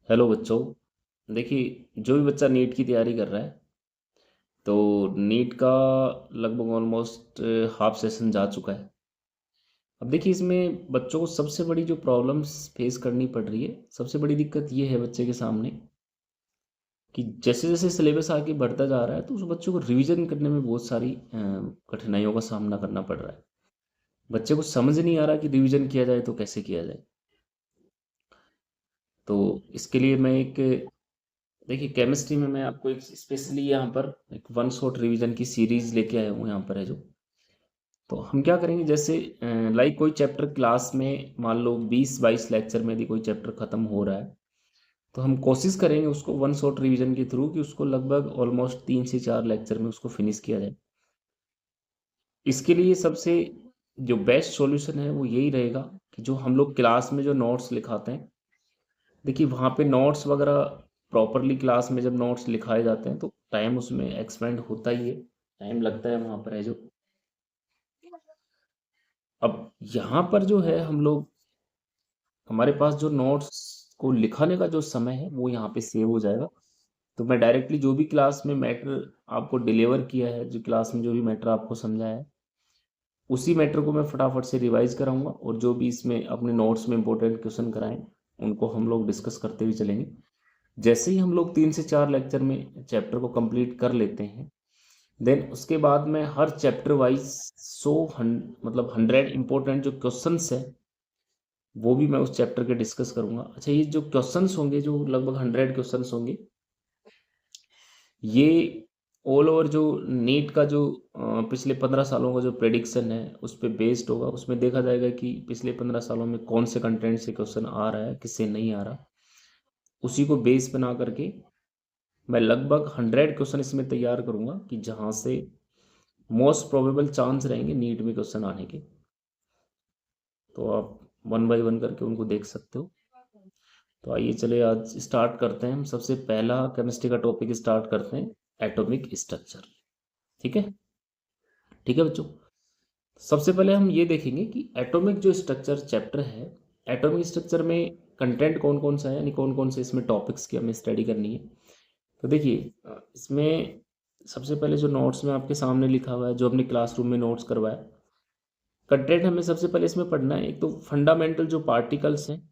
Hello बच्चों। देखिए, जो भी बच्चा नीट की तैयारी कर रहा है तो नीट का लगभग ऑलमोस्ट हाफ सेशन जा चुका है। अब देखिए, इसमें बच्चों को सबसे बड़ी जो प्रॉब्लम्स फेस करनी पड़ रही है, सबसे बड़ी दिक्कत ये है बच्चे के सामने कि जैसे जैसे सिलेबस आगे बढ़ता जा रहा है तो उस बच्चों को रिवीजन करने में बहुत सारी कठिनाइयों का सामना करना पड़ रहा है। बच्चे को समझ नहीं आ रहा कि रिवीजन किया जाए तो कैसे किया जाए। तो इसके लिए मैं एक देखिए, केमिस्ट्री में मैं आपको एक स्पेशली यहाँ पर एक वन शॉट रिवीजन की सीरीज लेके आया हूँ। यहाँ पर है जो, तो हम क्या करेंगे, जैसे लाइक कोई चैप्टर क्लास में मान लो 20-22 लेक्चर में यदि कोई चैप्टर खत्म हो रहा है तो हम कोशिश करेंगे उसको वन शॉट रिवीजन के थ्रू कि उसको लगभग ऑलमोस्ट 3 से 4 लेक्चर में उसको फिनिश किया जाए। इसके लिए सबसे जो बेस्ट सॉल्यूशन है वो यही रहेगा कि जो हम लोग क्लास में जो नोट्स लिखाते हैं, देखिए वहाँ पे नोट्स वगैरह प्रॉपरली क्लास में जब नोट्स लिखाए जाते हैं तो टाइम उसमें एक्सपेंड होता ही है, टाइम लगता है वहाँ पर है जो। अब यहाँ पर जो है हम लोग, हमारे पास जो नोट्स को लिखाने का जो समय है वो यहाँ पे सेव हो जाएगा। तो मैं डायरेक्टली जो भी क्लास में मैटर आपको डिलीवर किया है, जो क्लास में जो भी मैटर आपको समझाया है, उसी मैटर को मैं फटाफट से रिवाइज कराऊंगा और जो भी इसमें अपने नोट्स में इंपॉर्टेंट क्वेश्चन कराएं उनको हम लोग डिस्कस करते हुए चलेंगे। जैसे ही हम लोग 3 से 4 लेक्चर में चैप्टर को कंप्लीट कर लेते हैं, देन उसके बाद में हर चैप्टर वाइज मतलब 100 इंपॉर्टेंट जो क्वेश्चंस है वो भी मैं उस चैप्टर के डिस्कस करूंगा। अच्छा, ये जो क्वेश्चंस होंगे, जो लगभग 100 क्वेश्चंस होंगे, ये ऑल ओवर जो नीट का जो पिछले 15 सालों का जो प्रेडिक्शन है उस पर बेस्ड होगा। उसमें देखा जाएगा कि पिछले 15 सालों में कौन से कंटेंट से क्वेश्चन आ रहा है, किससे नहीं आ रहा। उसी को बेस बना करके मैं लगभग 100 क्वेश्चन इसमें तैयार करूंगा कि जहाँ से मोस्ट प्रोबेबल चांस रहेंगे नीट में क्वेश्चन आने के। तो आप वन बाय वन करके उनको देख सकते हो। तो आइए चले आज स्टार्ट करते हैं। हम सबसे पहला केमिस्ट्री का टॉपिक स्टार्ट करते हैं, एटॉमिक स्ट्रक्चर। ठीक है, ठीक है बच्चों। सबसे पहले हम ये देखेंगे कि एटॉमिक जो स्ट्रक्चर चैप्टर है, एटॉमिक स्ट्रक्चर में कंटेंट कौन कौन सा है, यानी कौन कौन से इसमें टॉपिक्स की हमें स्टडी करनी है। तो देखिए, इसमें सबसे पहले जो नोट्स में आपके सामने लिखा हुआ है, जो अपने क्लासरूम में नोट्स करवाया, कंटेंट हमें सबसे पहले इसमें पढ़ना है। एक तो फंडामेंटल जो पार्टिकल्स हैं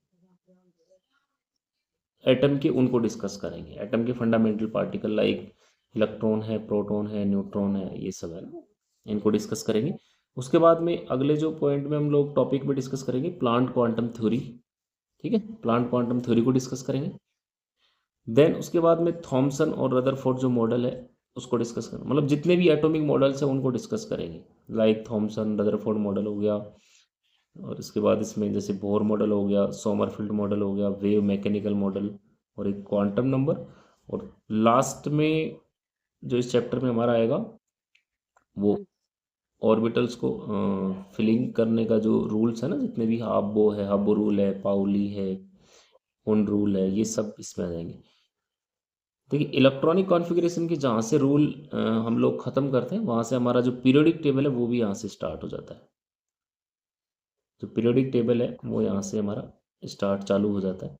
एटम के, उनको डिस्कस करेंगे। एटम के फंडामेंटल पार्टिकल लाइक इलेक्ट्रॉन है, प्रोटॉन है, न्यूट्रॉन है, ये सब है ना, इनको डिस्कस करेंगे। उसके बाद में अगले जो पॉइंट में हम लोग टॉपिक में डिस्कस करेंगे, प्लांट क्वांटम थ्योरी। ठीक है, प्लांट क्वांटम थ्योरी को डिस्कस करेंगे। देन उसके बाद में थॉमसन और रदरफोर्ड जो मॉडल है उसको डिस्कस करेंगे। मतलब जितने भी एटॉमिक मॉडल्स हैं उनको डिस्कस करेंगे, लाइक थॉमसन रदरफोर्ड मॉडल हो गया, और इसके बाद इसमें जैसे बोर मॉडल हो गया, सोमरफील्ड मॉडल हो गया, वेव मैकेनिकल मॉडल, और एक क्वांटम नंबर। और लास्ट में जो इस चैप्टर में हमारा आएगा वो ऑर्बिटल्स को फिलिंग करने का जो रूल्स है ना, जितने भी हाब्बो है, हाब्बो रूल है, पाउली है, उन रूल है, ये सब इसमें आ जाएंगे। देखिए, इलेक्ट्रॉनिक कॉन्फ़िगरेशन के जहाँ से रूल हम लोग ख़त्म करते हैं, वहाँ से हमारा जो पीरियोडिक टेबल है वो भी यहाँ से स्टार्ट हो जाता है। जो पीरियोडिक टेबल है वो यहाँ से हमारा स्टार्ट चालू हो जाता है।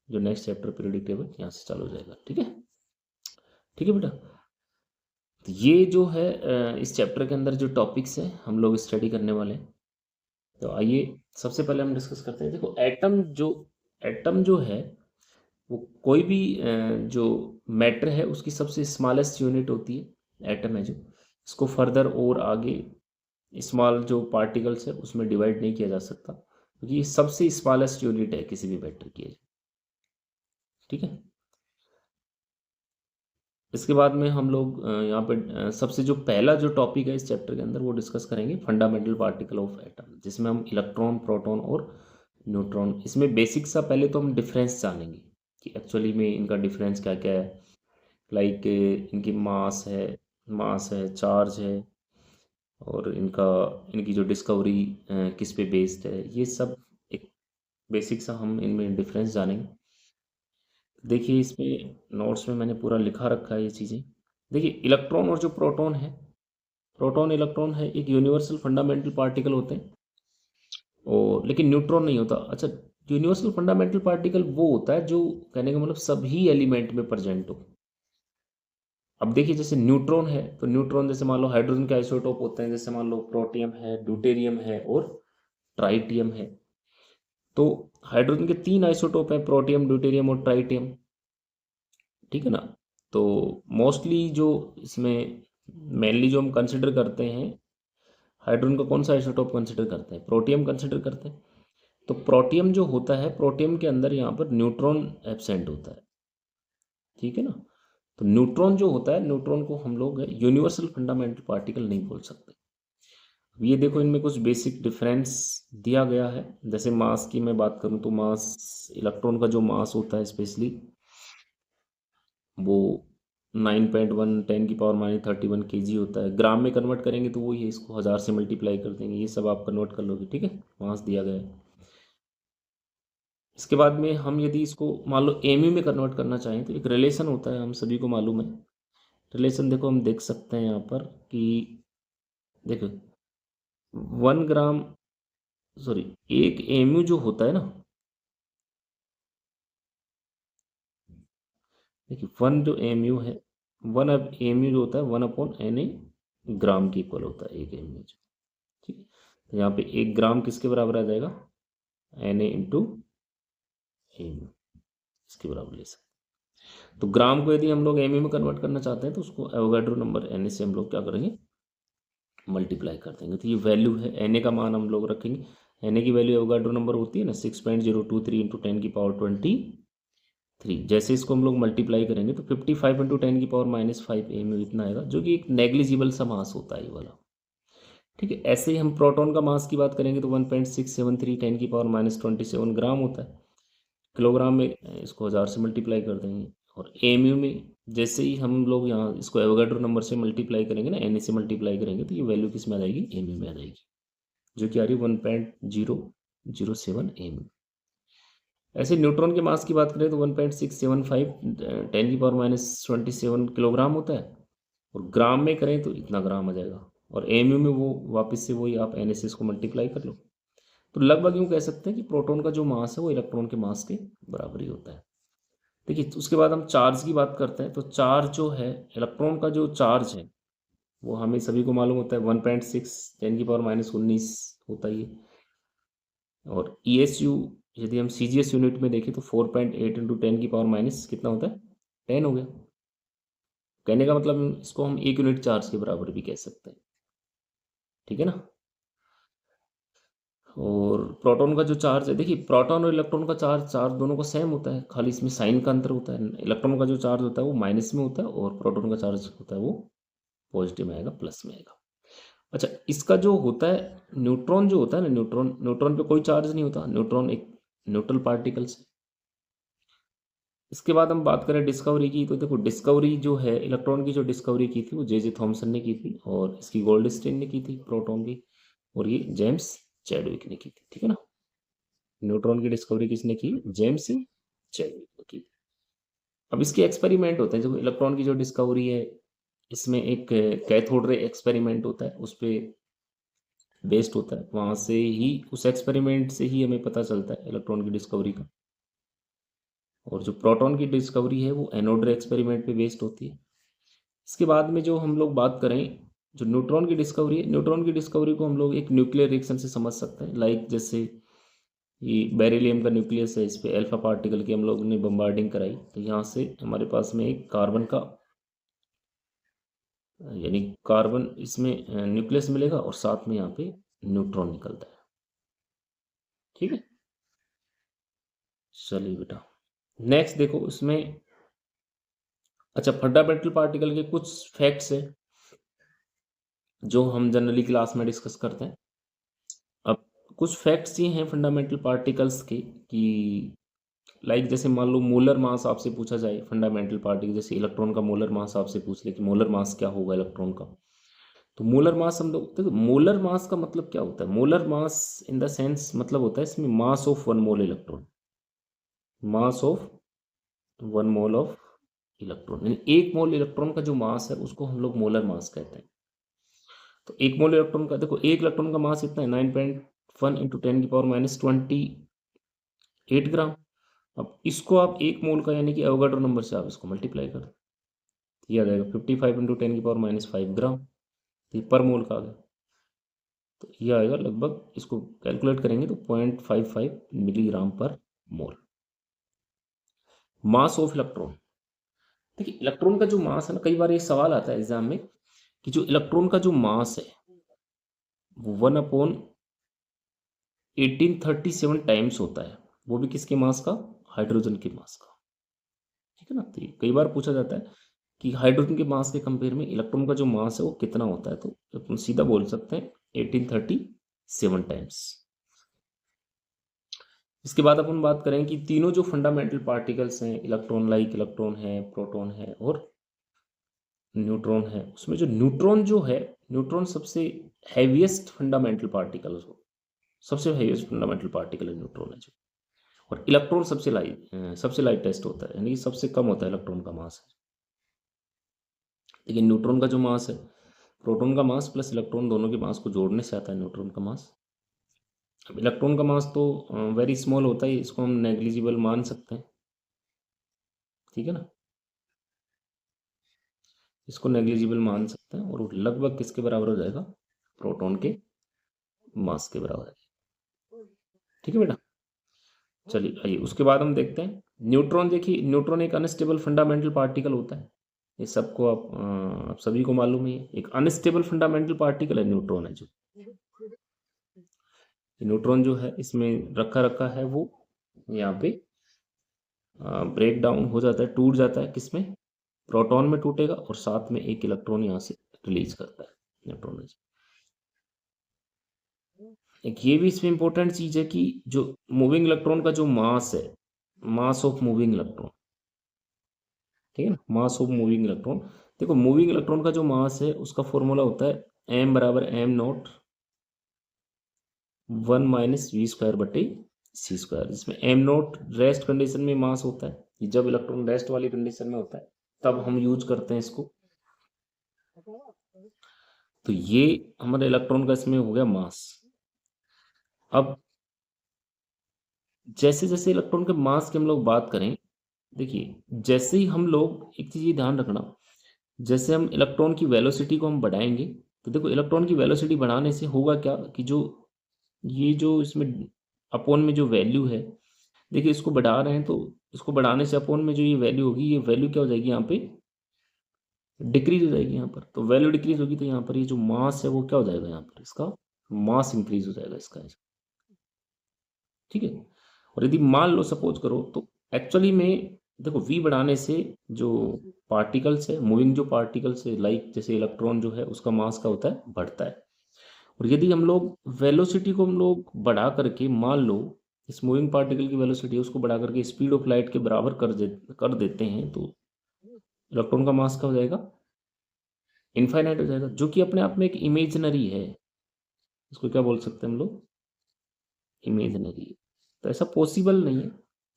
जो नेक्स्ट चैप्टर पीरियोडिक टेबल यहाँ से चालू हो जाएगा। ठीक है, ठीक है बेटा। तो ये जो है इस चैप्टर के अंदर जो टॉपिक्स हैं हम लोग स्टडी करने वाले हैं। तो आइए सबसे पहले हम डिस्कस करते हैं। देखो, एटम जो है वो कोई भी जो मैटर है उसकी सबसे स्मॉलेस्ट यूनिट होती है, एटम है जो। इसको फर्दर और आगे स्मॉल जो पार्टिकल्स है उसमें डिवाइड नहीं किया जा सकता, क्योंकि ये सबसे स्मॉलेस्ट यूनिट है किसी भी मैटर की। ठीक है, इसके बाद में हम लोग यहाँ पे सबसे जो पहला जो टॉपिक है इस चैप्टर के अंदर वो डिस्कस करेंगे, फंडामेंटल पार्टिकल ऑफ एटम, जिसमें हम इलेक्ट्रॉन, प्रोटॉन और न्यूट्रॉन, इसमें बेसिक सा पहले तो हम डिफरेंस जानेंगे कि एक्चुअली में इनका डिफरेंस क्या क्या है। लाइक इनकी मास है, चार्ज है, और इनकी जो डिस्कवरी किस पे बेस्ड है, ये सब एक बेसिक सा हम इनमें डिफरेंस जानेंगे। देखिए, इसमें नोट्स में मैंने पूरा लिखा रखा है ये चीज़ें। देखिए, इलेक्ट्रॉन और जो प्रोटॉन है, प्रोटॉन इलेक्ट्रॉन है एक यूनिवर्सल फंडामेंटल पार्टिकल होते हैं, और लेकिन न्यूट्रॉन नहीं होता। अच्छा, यूनिवर्सल फंडामेंटल पार्टिकल वो होता है जो कहने का मतलब सभी एलिमेंट में प्रेजेंट हो। अब देखिए जैसे न्यूट्रॉन है, तो न्यूट्रॉन जैसे मान लो हाइड्रोजन के आइसोटोप होते हैं, जैसे मान लो प्रोटियम है, ड्यूटेरियम है और ट्राइटियम है। तो हाइड्रोजन के 3 आइसोटोप हैं, प्रोटियम, ड्यूटेरियम और ट्राइटियम, ठीक है ना। तो मोस्टली जो इसमें मेनली जो हम कंसिडर करते हैं, हाइड्रोजन का कौन सा आइसोटोप कंसिडर करते हैं, प्रोटियम कंसिडर करते हैं। तो प्रोटियम जो होता है, प्रोटियम के अंदर यहाँ पर न्यूट्रॉन एब्सेंट होता है, ठीक है ना। तो न्यूट्रॉन जो होता है, न्यूट्रॉन को हम लोग यूनिवर्सल फंडामेंटल पार्टिकल नहीं बोल सकते। अब ये देखो इनमें कुछ बेसिक डिफरेंस दिया गया है। जैसे मास की मैं बात करूं तो मास, इलेक्ट्रॉन का जो मास होता है स्पेशली वो 9.1 10⁻³ kg होता है। ग्राम में कन्वर्ट करेंगे तो वही है, इसको 1000 से मल्टीप्लाई कर देंगे, ये सब आप कन्वर्ट कर लोगे, ठीक है। मास दिया गया है। इसके बाद में हम यदि इसको मान लो एमयू में कन्वर्ट करना चाहें तो एक रिलेशन होता है, हम सभी को मालूम है। रिलेशन देखो हम देख सकते हैं यहाँ पर कि देखो 1 ग्राम, सॉरी 1 mu जो होता है ना, देखिए 1 जो mu है, 1 mu जो होता है 1/Na ग्राम के इक्वल होता है 1 mu जो, ठीक है। तो यहाँ पे 1 ग्राम किसके बराबर आ जाएगा, Na इंटू mu, इसके बराबर ले सकते हैं। तो ग्राम को यदि हम लोग mu में कन्वर्ट करना चाहते हैं तो उसको एवोगाड्रो नंबर Na से हम लोग क्या करेंगे, मल्टीप्लाई कर देंगे। तो ये वैल्यू है, Na का मान हम लोग रखेंगे। Na की वैल्यू एवोगाड्रो नंबर होती है ना 6.023 इंटू 10⁻23। जैसे इसको हम लोग मल्टीप्लाई करेंगे तो 55 इंटू 10⁻⁻5 mu इतना आएगा, जो कि एक नेग्लिजिबल सा मास होता है ये वाला, ठीक है। ऐसे ही हम प्रोटॉन का मास की बात करेंगे तो 1.673 10⁻27 ग्राम होता है। किलोग्राम में इसको 1000 से मल्टीप्लाई कर देंगे। और एमयू में जैसे ही हम लोग यहाँ इसको एवोगाड्रो नंबर से मल्टीप्लाई करेंगे ना, Na से मल्टीप्लाई करेंगे तो ये वैल्यू किस में आ जाएगी, एमयू में आ जाएगी, जो कि आ रही 1.007 एमयू। ऐसे न्यूट्रॉन के मास की बात करें तो 1.675 10⁻27 किलोग्राम होता है। और ग्राम में करें तो इतना ग्राम आ जाएगा। और एमयू में वो वापस से वही आप Na से इसको मल्टीप्लाई कर लो। तो लगभग यूँ कह सकते हैं कि प्रोटॉन का जो मास है वो इलेक्ट्रॉन के मास के बराबर ही होता है। देखिए उसके बाद हम चार्ज की बात करते हैं। तो चार्ज जो है, इलेक्ट्रॉन का जो चार्ज है वो हमें सभी को मालूम होता है 1.6 10⁻⁻19 होता ही है। और ESU यदि हम CGS यूनिट में देखें तो 4.8 इंटू 10⁻⁻ कितना होता है, 10 हो गया। कहने का मतलब इसको हम 1 यूनिट चार्ज के बराबर भी कह सकते हैं, ठीक है ना। और प्रोटॉन का जो चार्ज है, देखिए प्रोटॉन और इलेक्ट्रॉन का चार्ज चार्ज दोनों का सेम होता है, खाली इसमें साइन का अंतर होता है। इलेक्ट्रॉन का जो चार्ज होता है वो माइनस में होता है और प्रोटॉन का चार्ज होता है वो पॉजिटिव में आएगा, प्लस में आएगा। अच्छा, इसका जो होता है न्यूट्रॉन जो होता है ना, न्यूट्रॉन, न्यूट्रॉन पे कोई चार्ज नहीं होता, न्यूट्रॉन एक न्यूट्रल पार्टिकल्स है। इसके बाद हम बात करें डिस्कवरी की, तो देखो डिस्कवरी जो है, इलेक्ट्रॉन की जो डिस्कवरी की थी वो जे थॉमसन ने की थी, और इसकी गोल्डस्टीन ने की थी प्रोटॉन की, और ये जेम्स चैडविक ने की थी, ठीक है ना। न्यूट्रॉन की डिस्कवरी किसने की, जेम्स चैडविक ने की। अब इसके एक्सपेरिमेंट होते हैं, जो इलेक्ट्रॉन की जो डिस्कवरी है इसमें एक कैथोड रे एक्सपेरिमेंट होता है, उस पर बेस्ड होता है। वहाँ से ही, उस एक्सपेरिमेंट से ही हमें पता चलता है इलेक्ट्रॉन की डिस्कवरी का। और जो प्रोटॉन की डिस्कवरी है वो एनोड रे एक्सपेरिमेंट पे बेस्ड होती है। इसके बाद में जो हम लोग बात करें, जो न्यूट्रॉन की डिस्कवरी है, न्यूट्रॉन की डिस्कवरी को हम लोग एक न्यूक्लियर रिएक्शन से समझ सकते हैं। लाइक जैसे ये बेरिलियम का न्यूक्लियस है, इस पर अल्फा पार्टिकल की हम लोग ने बम्बार्डिंग कराई, तो यहाँ से हमारे पास में एक कार्बन का, यानी कार्बन इसमें न्यूक्लियस मिलेगा और साथ में यहाँ पे न्यूट्रॉन निकलता है, ठीक है। चलिए बेटा, नेक्स्ट देखो इसमें, अच्छा फंडामेंटल पार्टिकल के कुछ फैक्ट्स हैं जो हम जनरली क्लास में डिस्कस करते हैं। अब कुछ फैक्ट्स ये हैं फंडामेंटल पार्टिकल्स के कि लाइक जैसे मान लो मोलर मास आपसे पूछा जाए फंडामेंटल पार्टिकल, जैसे इलेक्ट्रॉन का मोलर मास आपसे पूछ ले कि मोलर मास क्या होगा इलेक्ट्रॉन का, तो मोलर मास हम लोग देखो, मोलर मास का मतलब क्या होता है, molar mass in the sense मतलब होता है इसमें mass of 1 mole electron, mass of 1 mole of electron, यानी 1 मोल इलेक्ट्रॉन का जो मास है उसको हम लोग मोलर मास कहते हैं। तो 1 मोल इलेक्ट्रॉन का देखो, 1 इलेक्ट्रॉन का मास इतना है 9.1 इंटू 10⁻⁻20 8 ग्राम। अब इसको आप 1 मोल का यानी कि एवोगाड्रो नंबर से आप इसको मल्टीप्लाई कर दो, ये आ जाएगा 55 × 10⁻⁵ ग्राम, ये पर मोल का आ गया। तो ये आएगा लगभग, इसको कैलकुलेट करेंगे तो 0.55 मिलीग्राम पर मोल। मास ऑफ इलेक्ट्रॉन, देखिए इलेक्ट्रॉन का जो मास है ना, कई बार ये सवाल आता है एग्जाम में कि जो इलेक्ट्रॉन का जो मास है वो 1/1837 टाइम्स होता है, वो भी किसके मास का, हाइड्रोजन के मास का, ठीक है ना। तो कई बार पूछा जाता है कि हाइड्रोजन के मास के कंपेयर में इलेक्ट्रॉन का जो मास है वो कितना होता है, तो अपन सीधा बोल सकते हैं 1837 टाइम्स। इसके बाद अपन बात करें कि तीनों जो फंडामेंटल पार्टिकल्स हैं, इलेक्ट्रॉन लाइक इलेक्ट्रॉन है, प्रोटॉन है और न्यूट्रॉन है, उसमें जो न्यूट्रॉन जो है, न्यूट्रॉन सबसे हैवीएस्ट फंडामेंटल पार्टिकल, सबसे हैवीएस्ट फंडामेंटल पार्टिकल है न्यूट्रॉन है जो, और इलेक्ट्रॉन सबसे लाइटेस्ट होता है, यानी कि सबसे कम होता है इलेक्ट्रॉन का मास है। लेकिन न्यूट्रॉन का जो मास है, प्रोटॉन का मास प्लस इलेक्ट्रॉन दोनों के मास को जोड़ने से आता है न्यूट्रॉन का मास। अब इलेक्ट्रॉन का मास तो वेरी स्मॉल होता है, इसको हम नेग्लिजिबल मान सकते हैं, ठीक है ना, इसको नेग्लिजिबल मान सकते हैं, और वो लगभग किसके बराबर हो जाएगा, प्रोटॉन के मास के बराबर है, ठीक है बेटा। चलिए आइए उसके बाद हम देखते हैं न्यूट्रॉन। देखिए न्यूट्रॉन एक अनस्टेबल फंडामेंटल पार्टिकल होता है, ये सबको आप सभी को मालूम है, एक अनस्टेबल फंडामेंटल पार्टिकल है न्यूट्रॉन है जो, न्यूट्रॉन जो है इसमें रखा है वो यहाँ पे ब्रेक डाउन हो जाता है, टूट जाता है, किसमें, प्रोटॉन में टूटेगा, और साथ में एक इलेक्ट्रॉन यहाँ से रिलीज करता है न्यूट्रॉन। एक ये भी इसमें इंपॉर्टेंट चीज है कि जो मूविंग इलेक्ट्रॉन का जो मास है, मास ऑफ मूविंग इलेक्ट्रॉन, ठीक है ना, मास ऑफ मूविंग इलेक्ट्रॉन। देखो मूविंग इलेक्ट्रॉन का जो मास है उसका फॉर्मूला होता है m = m0 1 - v²/c², जिसमें m0 रेस्ट कंडीशन में मास होता है, कि जब इलेक्ट्रॉन रेस्ट वाली कंडीशन में होता है तब हम यूज करते हैं इसको। तो ये हमारे इलेक्ट्रॉन का इसमें हो गया मास। अब जैसे जैसे इलेक्ट्रॉन के मास की हम लोग बात करें, देखिए जैसे ही हम लोग, एक चीज ये ध्यान रखना, जैसे हम इलेक्ट्रॉन की वेलोसिटी को हम बढ़ाएंगे, तो देखो इलेक्ट्रॉन की वेलोसिटी बढ़ाने से होगा क्या कि जो ये जो इसमें अपोन में जो वैल्यू है, देखिए इसको बढ़ा रहे हैं, तो इसको बढ़ाने से अपोन में जो ये वैल्यू होगी, ये वैल्यू क्या हो जाएगी, यहाँ पे डिक्रीज हो जाएगी यहाँ पर। तो वैल्यू डिक्रीज होगी तो यहाँ पर ये जो मास है वो क्या हो जाएगा, यहाँ पर इसका मास इंक्रीज हो जाएगा इसका, ठीक है। और यदि मान लो सपोज करो, तो एक्चुअली में देखो v बढ़ाने से जो पार्टिकल्स है, मूविंग जो पार्टिकल्स है, लाइक जैसे इलेक्ट्रॉन जो है उसका मास का होता है, बढ़ता है। और यदि हम लोग वेलोसिटी को हम लोग बढ़ा करके, मान लो इस मूविंग पार्टिकल की वेलोसिटी उसको बढ़ा करके स्पीड ऑफ लाइट के बराबर कर देते हैं, तो इलेक्ट्रॉन का मास का हो जाएगा, इनफाइनाइट हो जाएगा, जो कि अपने आप में एक इमेजनरी है, इसको क्या बोल सकते हैं हम लोग, इमेजनरी। तो ऐसा पॉसिबल नहीं है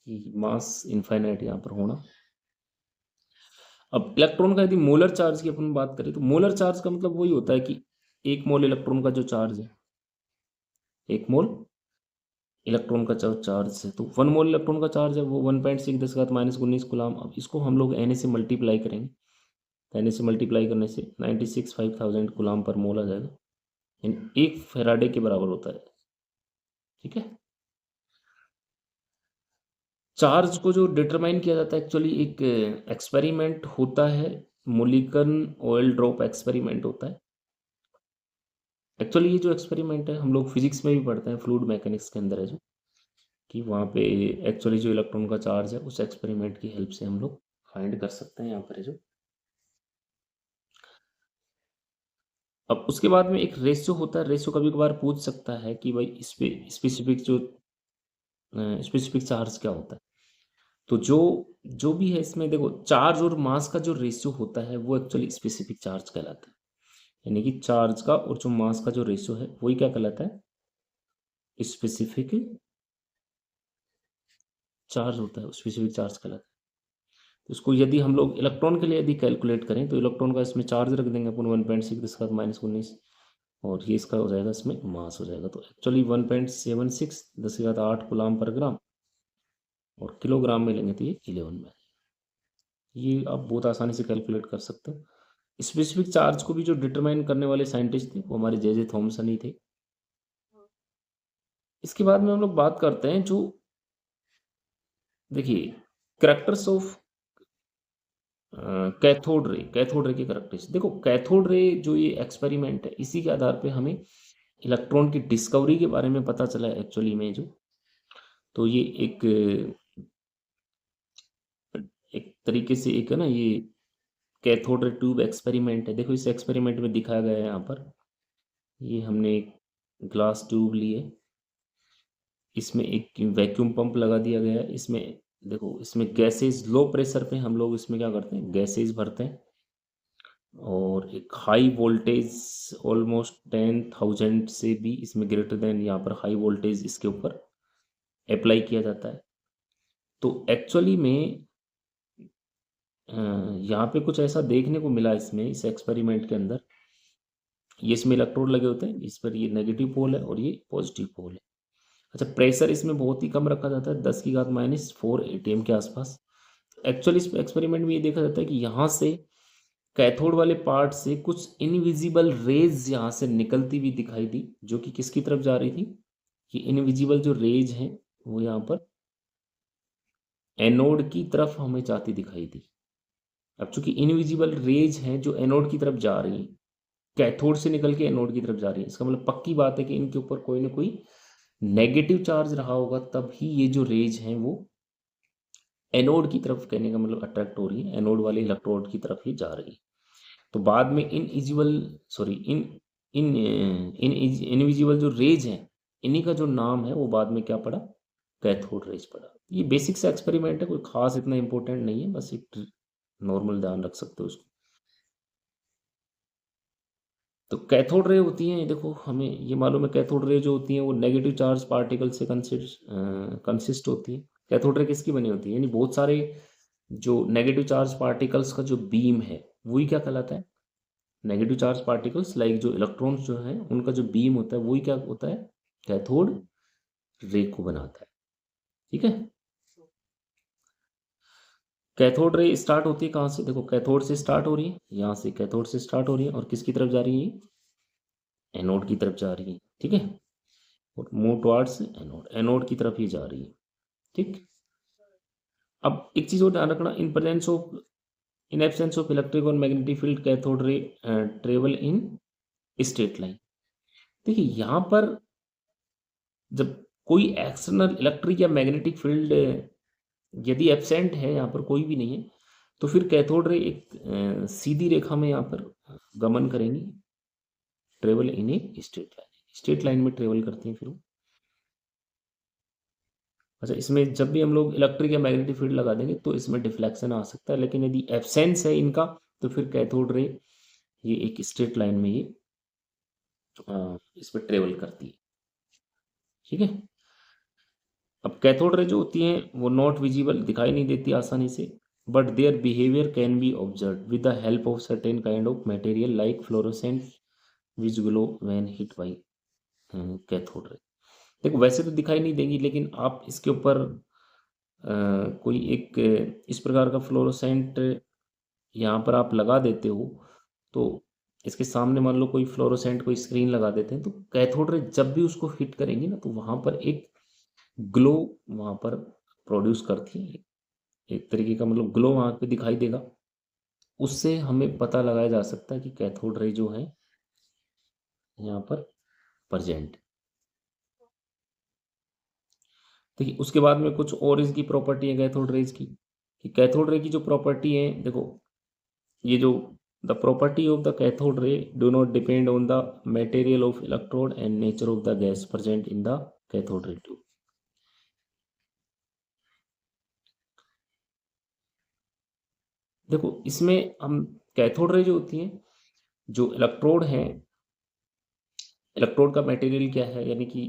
कि मास इनफाइनाइट यहाँ पर होना। अब इलेक्ट्रॉन का यदि मोलर चार्ज की अपन बात करें, तो मोलर चार्ज का मतलब वही होता है कि 1 मोल इलेक्ट्रॉन का जो चार्ज है, 1 मोल इलेक्ट्रॉन का जो चार्ज है, तो 1 मोल इलेक्ट्रॉन का चार्ज है वो 1.6 × 10⁻⁻19 कूलम। अब इसको हम लोग Na से मल्टीप्लाई करेंगे, तो Na से मल्टीप्लाई करने से 96,500 कूलम पर मोल आ जाएगा, यानी 1 फैराडे के बराबर होता है, ठीक है। चार्ज को जो डिटरमाइन किया जाता है, एक्चुअली एक एक्सपेरिमेंट होता है, मोलिकन ऑयल ड्रॉप एक्सपेरिमेंट होता है। एक्चुअली ये जो एक्सपेरिमेंट है हम लोग फिजिक्स में भी पढ़ते हैं, फ्लूइड मैकेनिक्स के अंदर है जो, कि वहाँ पे एक्चुअली जो इलेक्ट्रॉन का चार्ज है उस एक्सपेरिमेंट की हेल्प से हम लोग फाइंड कर सकते हैं यहाँ पर है जो। अब उसके बाद में एक रेशियो होता है, रेशियो कभी कभार पूछ सकता है कि भाई इस पे स्पेसिफिक चार्ज क्या होता है। तो जो जो भी है इसमें देखो, चार्ज और मास का जो रेशियो होता है वो एक्चुअली स्पेसिफिक चार्ज कहलाता है, यानी कि चार्ज का और जो मास का जो रेशियो है वही क्या कहलाता है, स्पेसिफिक चार्ज होता है, स्पेसिफिक चार्ज कहलाता है। तो इसको यदि हम लोग इलेक्ट्रॉन के लिए यदि कैलकुलेट करें, तो इलेक्ट्रॉन का इसमें चार्ज रख देंगे अपन 1.6 × 10⁻⁻19, और ये इसका हो जाएगा इसमें मास हो जाएगा। तो एक्चुअली 1.76 × 10⁸ कूलम पर ग्राम, और किलोग्राम में लेंगे तो ये 11 में। ये आप बहुत आसानी से कैलकुलेट कर सकते हो। स्पेसिफिक चार्ज को भी जो डिटरमाइन करने वाले साइंटिस्ट थे वो हमारे जे थॉमसन ही थे। इसके बाद में हम लोग बात करते हैं जो, देखिए, characters of cathode ray. Cathode ray की करेक्टरिस्टिक्स देखो। कैथोड रे जो ये एक्सपेरिमेंट है, इसी के आधार पे हमें इलेक्ट्रॉन की डिस्कवरी के बारे में पता चला है एक्चुअली में जो। तो ये एक तरीके से एक है ना, ये कैथोड रे ट्यूब एक्सपेरिमेंट है। देखो इस एक्सपेरिमेंट में दिखाया गया है यहाँ पर, ये हमने एक ग्लास ट्यूब ली है, इसमें एक वैक्यूम पंप लगा दिया गया है। इसमें देखो, इसमें गैसेज लो प्रेशर पे हम लोग इसमें क्या करते हैं, गैसेज भरते हैं, और एक हाई वोल्टेज ऑलमोस्ट 10,000 से भी इसमें ग्रेटर देन, यहाँ पर हाई वोल्टेज इसके ऊपर अप्लाई किया जाता है। तो एक्चुअली में यहाँ पे कुछ ऐसा देखने को मिला इसमें, इस एक्सपेरिमेंट के अंदर। ये इसमें इलेक्ट्रोड लगे होते हैं, इस पर ये नेगेटिव पोल है और ये पॉजिटिव पोल है। अच्छा, प्रेशर इसमें बहुत ही कम रखा जाता है, 10⁻⁻⁴ एटीएम के आसपास। एक्चुअली इस एक्सपेरिमेंट में ये देखा जाता है कि यहाँ से कैथोड वाले पार्ट से कुछ इनविजिबल रेज यहाँ से निकलती हुई दिखाई दी, जो कि किसकी तरफ जा रही थी, कि इनविजिबल जो रेज हैं वो यहाँ पर एनोड की तरफ हमें जाती दिखाई दी। अब चूंकि इनविजिबल रेज हैं जो एनोड की तरफ जा रही हैं, कैथोड से निकल के एनोड की तरफ जा रही है, इसका मतलब पक्की बात है कि इनके ऊपर कोई ना कोई नेगेटिव चार्ज रहा होगा, तब ही ये जो रेज हैं वो एनोड की तरफ, कहने का मतलब अट्रैक्ट हो रही है, एनोड वाले इलेक्ट्रोड की तरफ ही जा रही है। तो बाद में invisible, sorry, in in in invisible जो रेज हैं, इन्हीं का जो नाम है वो बाद में क्या पड़ा, कैथोड रेज पड़ा। ये बेसिक सा एक्सपेरिमेंट है, कोई खास इतना इंपॉर्टेंट नहीं है, बस एक नॉर्मल ध्यान रख सकते हो उसको। तो कैथोड रे होती हैं, देखो हमें ये मालूम है, कैथोड रे जो होती हैं वो नेगेटिव चार्ज पार्टिकल से कंसिस्ट होती है। कैथोड रे किसकी बनी होती है, यानी बहुत सारे जो नेगेटिव चार्ज पार्टिकल्स का जो बीम है वही क्या कहलाता है, नेगेटिव चार्ज पार्टिकल्स, लाइक जो इलेक्ट्रॉन्स जो हैं उनका जो बीम होता है वही क्या होता है, कैथोड रे को बनाता है। ठीक है। कैथोड रे स्टार्ट होती है कहाँ से, देखो कैथोड से स्टार्ट हो रही है, यहाँ से कैथोड से स्टार्ट हो रही है और किसकी तरफ जा रही है, एनोड की तरफ जा रही है। ठीक है, और मूव टुवर्ड्स एनोड, एनोड की तरफ ही जा रही है। ठीक। अब एक चीज और ध्यान रखना, in presence of, in absence of electric और magnetic field cathode ray travel in straight line. देखिए यहाँ पर जब कोई एक्सटर्नल इलेक्ट्रिक या मैग्नेटिक फील्ड यदि एब्सेंट है, यहाँ पर कोई भी नहीं है, तो फिर कैथोड रे एक सीधी रेखा में यहाँ पर गमन करेंगी, travel in a straight line, straight line में ट्रेवल करती हैं फिर वो। अच्छा, इसमें जब भी हम लोग इलेक्ट्रिक या मैग्नेटिक फील्ड लगा देंगे तो इसमें डिफ्लेक्शन आ सकता है, लेकिन यदि एब्सेंस है इनका तो फिर कैथोड रे ये एक स्ट्रेट लाइन में ये इस पर ट्रेवल करती है। ठीक है। अब कैथोड रे जो होती हैं वो नॉट विजिबल, दिखाई नहीं देती आसानी से, but their behaviour can be observe with the help of certain kind of material like fluorescent which glow when hit by cathode ray. देखो वैसे तो दिखाई नहीं देंगी, लेकिन आप इसके ऊपर कोई एक इस प्रकार का फ्लोरोसेंट यहाँ पर आप लगा देते हो, तो इसके सामने मान लो कोई फ्लोरोसेंट कोई स्क्रीन लगा देते हैं, तो कैथोड रे जब भी उसको हिट करेंगी ना तो वहाँ पर एक ग्लो वहाँ पर प्रोड्यूस करती है, एक तरीके का मतलब ग्लो वहाँ पे दिखाई देगा। उससे हमें पता लगाया जा सकता है कि कैथोड रे जो है यहाँ पर प्रेजेंट। देखिए उसके बाद में कुछ और इसकी प्रॉपर्टी है कैथोड रेज की, कि कैथोड रे की जो प्रॉपर्टी है, देखो ये जो the property of the cathode ray do not depend on the material of electrode and nature of the gas present in the cathode ray tube. देखो इसमें हम कैथोड रे जो होती हैं, जो इलेक्ट्रोड हैं, इलेक्ट्रोड का मटेरियल क्या है, यानी कि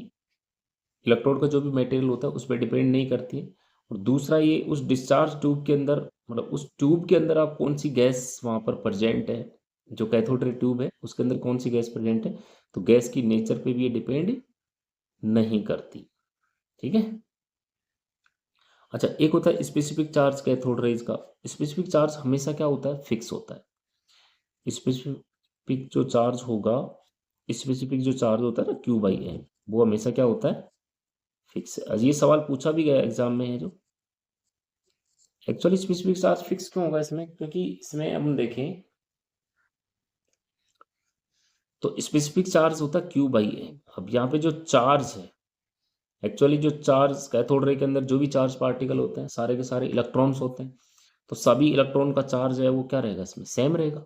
इलेक्ट्रोड का जो भी मटेरियल होता है उस पर डिपेंड नहीं करती है। और दूसरा ये उस डिस्चार्ज ट्यूब के अंदर, मतलब उस ट्यूब के अंदर आप कौन सी गैस वहाँ पर प्रेजेंट है, जो कैथोड रे ट्यूब है उसके अंदर कौन सी गैस प्रेजेंट है, तो गैस की नेचर पे भी ये डिपेंड नहीं करती। ठीक है। अच्छा, एक होता है स्पेसिफिक चार्ज कैथोड रेज का। स्पेसिफिक चार्ज हमेशा क्या होता है, फिक्स होता है। स्पेसिफिक जो चार्ज होगा, स्पेसिफिक जो चार्ज होता है ना क्यू बाई एम, वो हमेशा क्या होता है, फिक्स है। ये सवाल पूछा भी गया एग्जाम में है जो। एक्चुअली स्पेसिफिक चार्ज फिक्स क्यों होगा इसमें, क्योंकि इसमें हम देखें तो स्पेसिफिक चार्ज होता है क्यू बाई एम। अब यहाँ पे जो चार्ज है, एक्चुअली जो चार्ज कैथोड रे के अंदर जो भी चार्ज पार्टिकल होते हैं सारे के सारे इलेक्ट्रॉन्स होते हैं, तो सभी इलेक्ट्रॉन का चार्ज है वो क्या रहेगा, इसमें सेम रहेगा।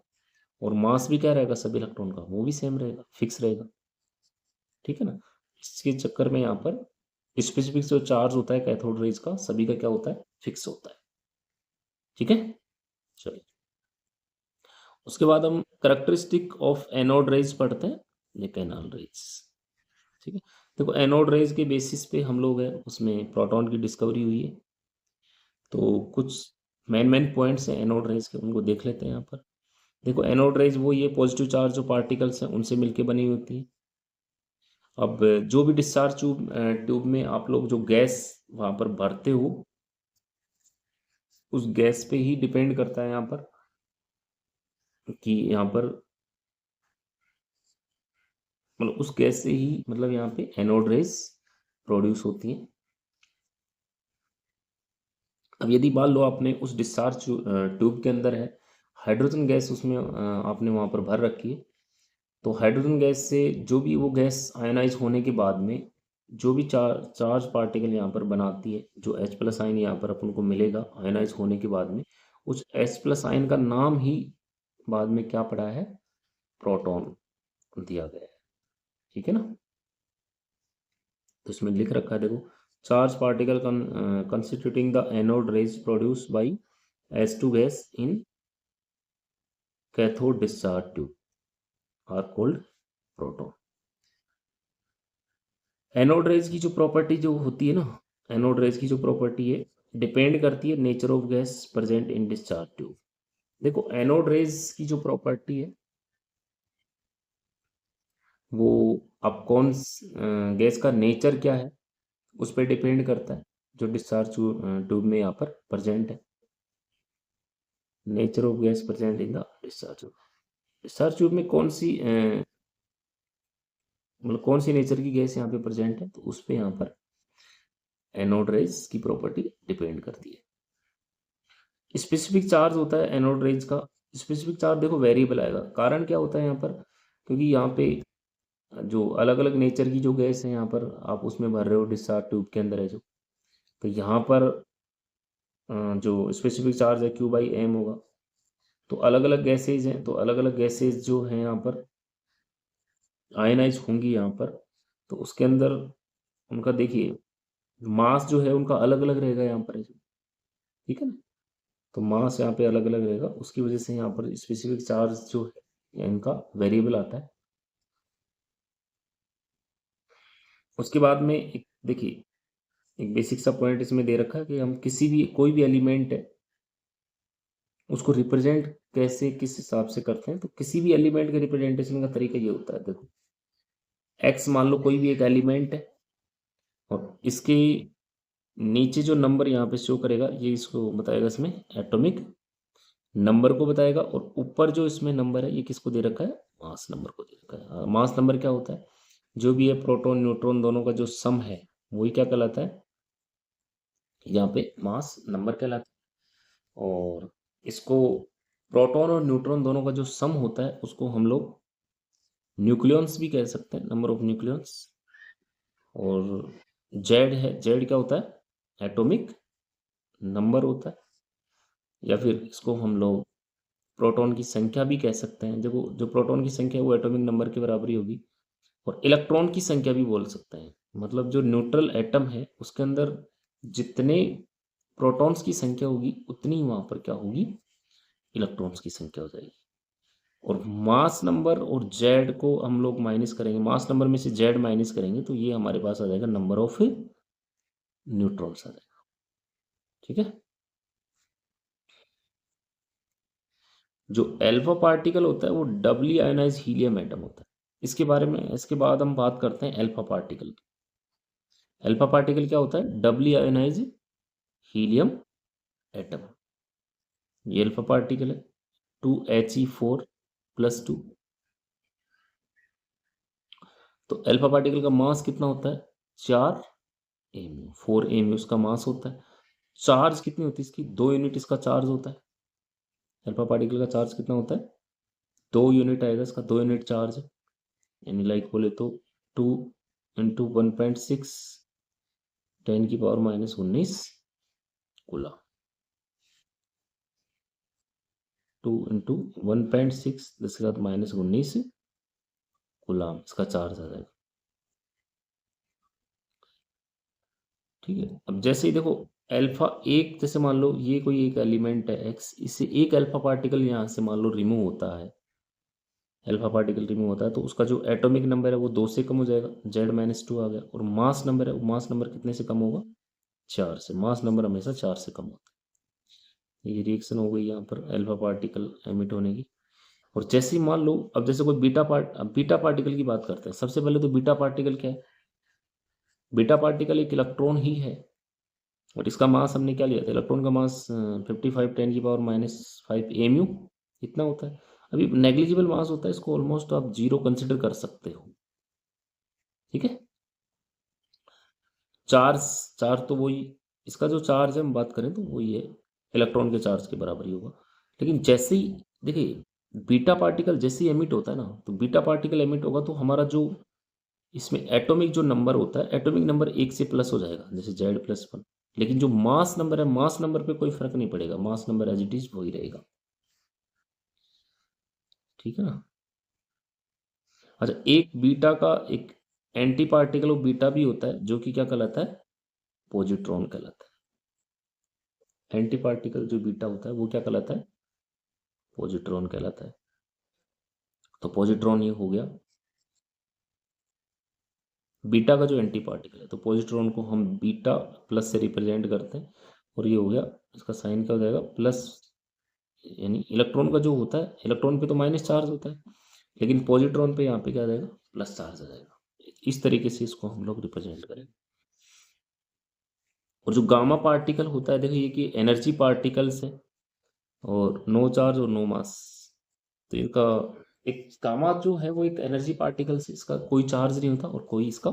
और मास भी क्या रहेगा सभी इलेक्ट्रॉन का, वो भी सेम रहेगा, फिक्स रहेगा। ठीक है ना। इसके चक्कर में यहाँ पर स्पेसिफिक जो चार्ज होता है कैथोड रेज का, सभी का क्या होता है, फिक्स होता है। ठीक है, चलिए उसके बाद हम करेक्टरिस्टिक ऑफ एनोड रेज पढ़ते हैं, ये कैनाल रेज। ठीक है, देखो एनोड रेज के बेसिस पे हम लोग है उसमें प्रोटॉन की डिस्कवरी हुई है। तो कुछ मेन मेन पॉइंट्स हैं एनोड रेज के, उनको देख लेते हैं यहाँ पर। देखो एनोड रेज वो ये पॉजिटिव चार्ज जो पार्टिकल्स हैं उनसे मिलके बनी होती है। अब जो भी डिस्चार्ज ट्यूब में आप लोग जो गैस वहां पर भरते हो, उस गैस पे ही डिपेंड करता है यहाँ पर कि यहाँ पर मतलब उस गैस से ही मतलब यहाँ पे एनोड रेज प्रोड्यूस होती है। अब यदि मान लो आपने उस डिस्चार्ज ट्यूब के अंदर है हाइड्रोजन गैस, उसमें आपने वहां पर भर रखी है, तो हाइड्रोजन गैस से जो भी वो गैस आयनाइज होने के बाद में जो भी चार्ज पार्टिकल यहाँ पर बनाती है, जो H प्लस आयन यहाँ पर अपन को मिलेगा आयनाइज होने के बाद में, उस H प्लस आयन का नाम ही बाद में क्या पड़ा है, प्रोटॉन दिया गया है। ठीक है ना। तो इसमें लिख रखा है देखो, charge particle constituting the anode rays produce by H2 gas in cathode discharge tube are called proton. Anode rays की जो प्रॉपर्टी जो होती है ना, एनोड रेज की जो प्रॉपर्टी है डिपेंड करती है nature of gas present in discharge tube. देखो एनोड रेज की जो प्रॉपर्टी है वो अब गैस का नेचर क्या है उस पर डिपेंड करता है, जो डिस्चार्ज ट्यूब में यहाँ पर प्रेजेंट है। Nature of gas present in the discharge tube, discharge tube में कौन सी मतलब कौन सी नेचर की गैस यहाँ पे प्रेजेंट है, तो उस पर यहाँ पर एनोड रेज की प्रॉपर्टी डिपेंड करती है। स्पेसिफिक चार्ज होता है एनोड रेज का, स्पेसिफिक चार्ज देखो वेरिएबल आएगा। कारण क्या होता है यहाँ पर, क्योंकि यहाँ पे जो अलग अलग नेचर की जो गैस है यहाँ पर आप उसमें भर रहे हो डिस्चार्ज ट्यूब के अंदर है जो, तो यहाँ पर जो स्पेसिफिक चार्ज है क्यू बाई एम होगा। तो अलग अलग गैसेज हैं, तो अलग अलग गैसेज जो हैं यहाँ पर आयनाइज होंगी यहाँ पर, तो उसके अंदर उनका देखिए मास जो है उनका अलग अलग रहेगा यहाँ पर। ठीक है ना, तो मास यहाँ पे अलग अलग रहेगा, उसकी वजह से यहाँ पर स्पेसिफिक चार्ज जो है इनका वेरिएबल आता है। उसके बाद में एक देखिए एक बेसिक सा पॉइंट इसमें दे रखा है कि हम किसी भी कोई भी एलिमेंट है उसको रिप्रेजेंट कैसे किस हिसाब से करते हैं, तो किसी भी एलिमेंट के रिप्रेजेंटेशन का तरीका ये होता है। देखो एक्स मान लो कोई भी एक एलिमेंट है और इसके नीचे जो नंबर यहाँ पे शो करेगा ये इसको बताएगा, इसमें एटॉमिक नंबर को बताएगा, और ऊपर जो इसमें नंबर है ये किसको दे रखा है, मास नंबर को दे रखा है। मास नंबर क्या होता है, जो भी है प्रोटॉन न्यूट्रॉन दोनों का जो सम है वही क्या कहलाता है, यहाँ पे मास नंबर कहलाता है। और इसको प्रोटॉन और न्यूट्रॉन दोनों का जो सम होता है उसको हम लोग न्यूक्लियॉन्स भी कह सकते हैं, नंबर ऑफ न्यूक्लियॉन्स। और जेड है, जेड क्या होता है, एटॉमिक नंबर होता है, या फिर इसको हम लोग प्रोटॉन की संख्या भी कह सकते हैं। देखो जो प्रोटॉन की संख्या है वो एटॉमिक नंबर के बराबर ही होगी। और इलेक्ट्रॉन की संख्या भी बोल सकते हैं, मतलब जो न्यूट्रल एटम है उसके अंदर जितने प्रोटॉन्स की संख्या होगी उतनी ही वहां पर क्या होगी, इलेक्ट्रॉन्स की संख्या हो जाएगी। और मास नंबर और जेड को हम लोग माइनस करेंगे, मास नंबर में से जेड माइनस करेंगे तो ये हमारे पास आ जाएगा नंबर ऑफ न्यूट्रॉन्स आ जाएगा। ठीक है, जो एल्फा पार्टिकल होता है वो डबली आयोनाइज हीलियम एटम होता है। इसके बारे में इसके बाद हम बात करते हैं एल्फा पार्टिकल। एल्फा पार्टिकल क्या होता है, डबली आयोनाइज हीलियम एटम, ये अल्फा पार्टिकल है। 2He4+2। तो अल्फा पार्टिकल का मास कितना होता है? 4 mu। 4 mu उसका मास होता है। चार्ज कितनी होती है इसकी? 2 यूनिट इसका चार्ज होता है। अल्फा पार्टिकल का चार्ज कितना होता है? 2 यूनिट आएगा इसका, 2 यूनिट चार्ज है। यानी लाइक बोले तो 2 × 1.6 10⁻⁻19 कूलम। 2 × 1.6 10⁻⁻19 कूलम इसका चार्ज आ जाएगा। ठीक है। अब जैसे ही देखो अल्फा एक, जैसे मान लो ये कोई एक एलिमेंट है एक्स, इससे एक अल्फा पार्टिकल यहाँ से मान लो रिमूव होता है, अल्फा पार्टिकल रिमूव होता है, तो उसका जो एटॉमिक नंबर है वो 2 से कम हो जाएगा, Z-2 आ गया। और मास नंबर है, मास नंबर कितने से कम होगा? 4 से। मास नंबर हमेशा 4 से कम होता है। ये रिएक्शन हो गई यहाँ पर अल्फा पार्टिकल एमिट होने की। और जैसे ही मान लो अब जैसे कोई अब बीटा पार्टिकल की बात करते हैं। सबसे पहले तो बीटा पार्टिकल क्या है? बीटा पार्टिकल एक इलेक्ट्रॉन ही है, और इसका मास हमने क्या लिया था? इलेक्ट्रॉन का मास 55 10⁻⁵ mu इतना होता है। अभी नेग्लिजिबल मास होता है, इसको ऑलमोस्ट आप 0 कंसिडर कर सकते हो। ठीक है। चार्ज, चार्ज तो वही, इसका जो चार्ज है हम बात करें तो वही है, इलेक्ट्रॉन के चार्ज के बराबर ही होगा। लेकिन जैसे ही देखिए बीटा पार्टिकल जैसे ही एमिट होता है ना, तो बीटा पार्टिकल एमिट होगा तो हमारा जो इसमें एटॉमिक जो नंबर होता है, एटॉमिक नंबर 1 से प्लस हो जाएगा, जैसे Z+1। लेकिन जो मास नंबर है, मास नंबर पे कोई फर्क नहीं पड़ेगा, mass number as it is वही रहेगा। ठीक है ना। अच्छा, एक बीटा का एक एंटी पार्टिकल वो बीटा भी होता है, जो कि क्या कहलाता है? पॉजिट्रॉन कहलाता है। एंटी पार्टिकल जो बीटा होता है वो क्या कहलाता है? पॉजिट्रॉन कहलाता है। तो पॉजिट्रॉन ये हो गया बीटा का जो एंटी पार्टिकल है। तो पॉजिट्रॉन को हम बीटा प्लस से रिप्रेजेंट करते हैं, और ये हो गया, इसका साइन क्या हो जाएगा? प्लस। यानी इलेक्ट्रॉन का जो होता है, इलेक्ट्रॉन पे तो माइनस चार्ज होता है, लेकिन पॉजिट्रॉन पे यहाँ पे क्या आ जाएगा? प्लस चार्ज आ जाएगा। इस तरीके से इसको हम लोग रिप्रेजेंट करेंगे। और जो गामा पार्टिकल होता है, देखो ये कि एनर्जी पार्टिकल्स है, और नो चार्ज और नो मास। तो इनका एक गामा जो है वो एक एनर्जी पार्टिकल से, इसका कोई चार्ज नहीं होता और कोई इसका